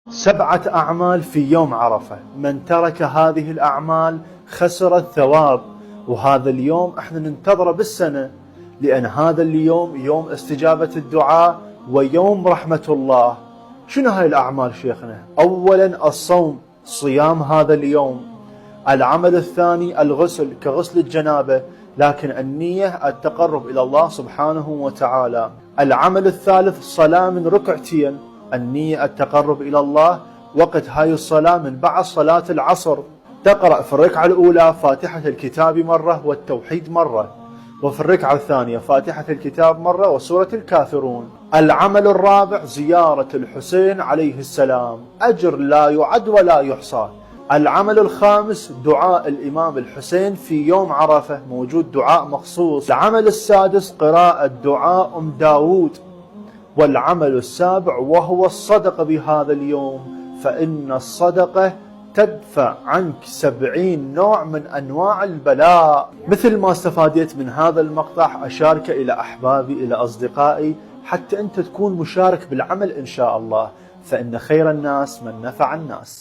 7 أعمال في يوم عرفة، من ترك هذه الأعمال خسر الثواب. وهذا اليوم احنا ننتظره بالسنة، لأن هذا اليوم يوم استجابة الدعاء ويوم رحمة الله. شنو هاي الأعمال شيخنا؟ أولا الصوم، صيام هذا اليوم. العمل الثاني الغسل كغسل الجنابة، لكن النية التقرب إلى الله سبحانه وتعالى. العمل الثالث صلاة من ركعتين، النية التقرب إلى الله. وقت هاي الصلاة من بعد صلاة العصر، تقرأ في الركعة الأولى فاتحة الكتاب مرة والتوحيد مرة، وفي الركعة الثانية فاتحة الكتاب مرة وسورة الكافرون. العمل الرابع زيارة الحسين عليه السلام، أجر لا يعد ولا يحصى. العمل الخامس دعاء الإمام الحسين في يوم عرفة، موجود دعاء مخصوص. العمل السادس قراءة دعاء أم داود. والعمل السابع وهو الصدقة بهذا اليوم، فإن الصدقة تدفع عنك 70 نوع من أنواع البلاء. مثل ما استفادت من هذا المقطع أشارك إلى أحبابي إلى أصدقائي، حتى أنت تكون مشارك بالعمل إن شاء الله، فإن خير الناس من نفع الناس.